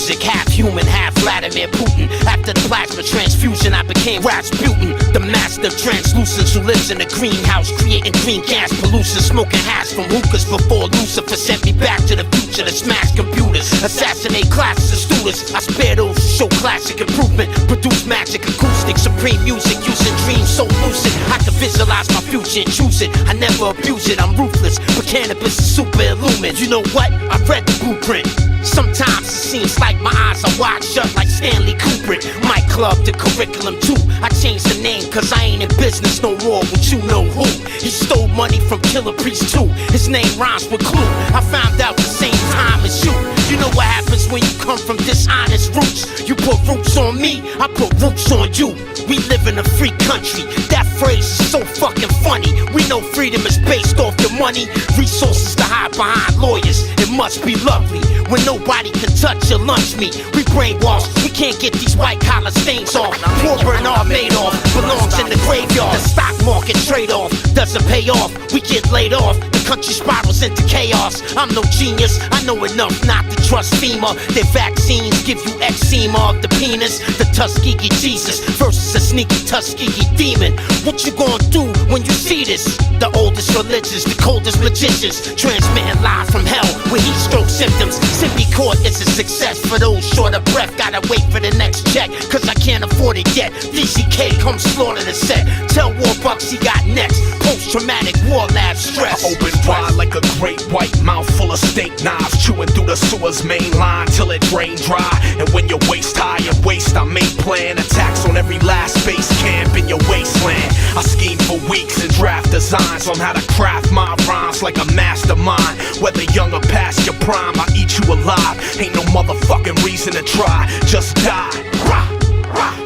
music, half human, half Vladimir Putin. After the plasma transfusion, I became Rasputin, the master of translucence who lives in a greenhouse, creating green gas pollution, smoking hash from hookahs before Lucifer sent me back to the future to smash computers, assassinate classes of students. I spare those who show classic improvement, produce magic acoustic, supreme music, using dreams so lucid. I can visualize my future and choose it. I never abuse it, I'm ruthless, but cannabis is super illumined. You know what? I read the blueprint. Sometimes it seems like my eyes are wide shut like Stanley Kubrick. My club, the curriculum too. I changed the name cause I ain't in business no more with you know who. He stole money from Killer Priest too. His name rhymes with Clue. I found out the same time as you. You know what happens when you come from dishonest roots. You put roots on me, I put roots on you. We live in a free country. That phrase is so fucking funny. We know freedom is based off your money. Resources to hide behind lawyers. It must be lovely when nobody can touch your lunch meat. We brainwashed, we can't get these white collar stains off. Poor Bernard Madoff belongs in the graveyard. The stock market trade-off doesn't pay off. We get laid off, the country spirals into chaos. I'm no genius, I know enough not to trust FEMA. Their vaccines give you eczema of the penis. The Tuskegee Jesus versus a sneaky Tuskegee demon. What you gonna do when you see this? The oldest religions, the coldest magicians, transmitting live from hell with heat stroke symptoms. Simply Court is a success for those short of breath. Gotta wait for the next check, cause I can't afford it yet. DZK come slaughter the set. Tell Warbux he got next. Post-traumatic Warlab stress. I open wide like a great white mouth full of steak knives, chewing through the sewer's main line till it drain dry. And when you're waist high and waist, I make plan attacks on every last base camp in your wasteland. I scheme for weeks and draft designs on how to craft my rhymes like a mastermind. Whether young or past your prime, I eat you alive. Ain't no motherfucking reason to try, just die.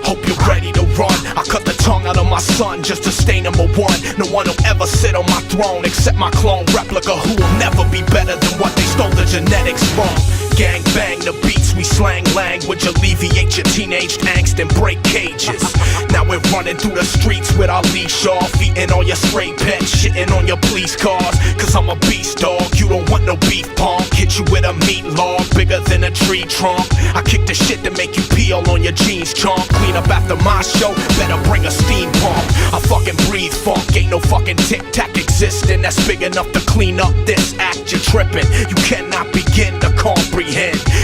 Hope you're ready to run. I cut the tongue out of my son just to stay number one. No one will ever sit on my throne except my clone replica, who will never be better than what they stole the genetics from. Gang bang the beats, we slang language, alleviate your teenage angst and break cages. Now we're running through the streets with our leash off, eating all your stray pets, shitting on your police cars. Cause I'm a beast dog, you don't want no beef pong. Hit you with a meat log, bigger than a tree trunk. I kick the shit to make you peel on your jeans chomp. Clean up after my show, better bring a steam pump. I fucking breathe funk, ain't no fucking tic-tac existing that's big enough to clean up this act you're tripping. You cannot begin to comprehend.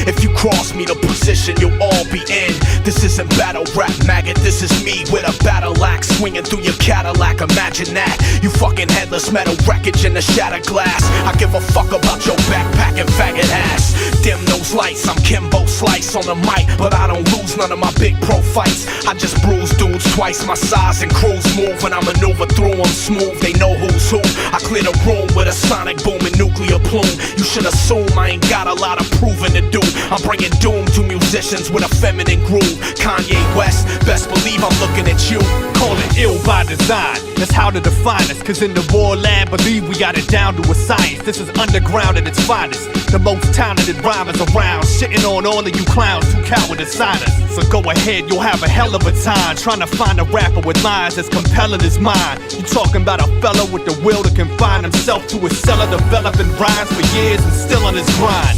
If you cross me, the position you'll all be in. This isn't battle rap, maggot, this is me with a battle axe swinging through your Cadillac. Imagine that, you fucking headless metal wreckage in the shattered glass. I give a fuck about your backpack and faggot ass. Dim those lights, I'm Kimbo Slice on the mic, but I don't lose none of my big pro fights. I just bruise dudes twice my size and cruise move. When I maneuver through them smooth, they know who's who. I clear the room with a sonic boom and nuclear plume. You should assume I ain't got a lot of proving to do. I'm bringing doom to musicians with a feminine groove. Kanye West, best believe I'm looking at you. Call it ill by design, that's how to define us. Cause in the Warlab, believe we got it down to a science. This is underground at its finest. The most talented rhymers around, shitting on all of you clowns who coward to sign us. So go ahead, you'll have a hell of a time trying to find a rapper with lines as compelling as mine. You talking about a fella with the will to confine himself to a cellar, developing rhymes for years and still on his grind.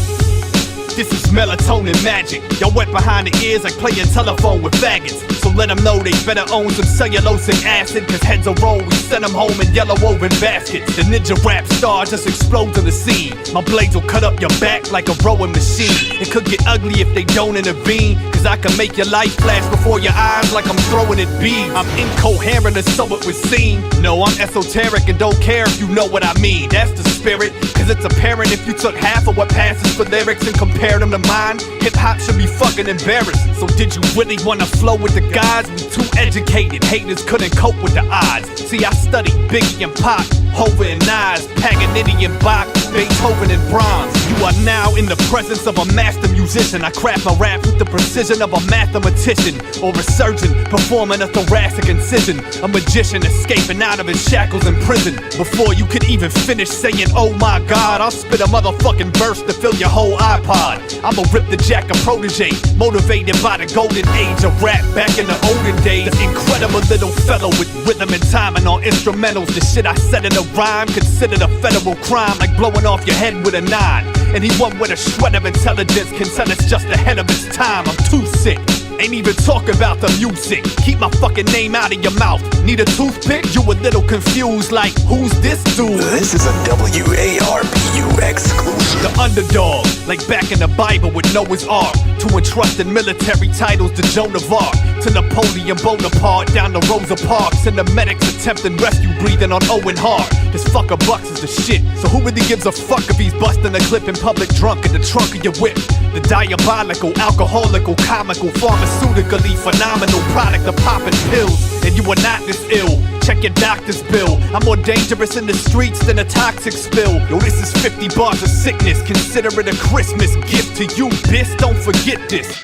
This is Melatonin Magik. Y'all wet behind the ears like playing telephone with faggots. So let them know they better own some cellulosic acid. Cause heads are roll, we send them home in yellow woven baskets. The ninja rap star just explodes on the scene. My blades will cut up your back like a rowing machine. It could get ugly if they don't intervene. Cause I can make your life flash before your eyes like I'm throwing it beams. I'm incoherent and so it would seem. No, I'm esoteric and don't care if you know what I mean. That's the spirit. Cause it's apparent if you took half of what passes for lyrics and compare them to mine, hip-hop should be fucking embarrassed. So did you really wanna flow with the guys? We too educated, haters couldn't cope with the odds. See, I studied Biggie and Pac, Hova and Nas, Paganini and Bach, Beethoven and Brahms. You are now in the presence of a master musician. I craft my rap with the precision of a mathematician, or a surgeon performing a thoracic incision, a magician escaping out of his shackles in prison. Before you could even finish saying, oh my God, I'll spit a motherfucking verse to fill your whole iPod. I'ma rip the jack a protege, motivated by the golden age of rap back in the olden days. The incredible little fellow with rhythm and timing on instrumentals. The shit I said in a rhyme, considered a federal crime, like blowing off your head with a 9. Anyone with a shred of intelligence can tell it's just ahead of its time. I'm too sick. Ain't even talking about the music. Keep my fucking name out of your mouth. Need a toothpick? You a little confused like, who's this dude? This is a WARPU exclusive. The underdog, like back in the Bible with Noah's Ark. To entrusted military titles to Joan of Arc, to Napoleon Bonaparte, down to Rosa Parks, and the medics attempting rescue breathing on Owen Hart. This fucker Bucks is the shit, so who really gives a fuck if he's busting a clip in public drunk in the trunk of your whip? The diabolical, alcoholical, comical, pharmaceutically phenomenal product of popping pills. And you are not this ill, check your doctor's bill. I'm more dangerous in the streets than a toxic spill. Yo, this is 50 bars of sickness, consider it a Christmas gift to you, bitch, don't forget this.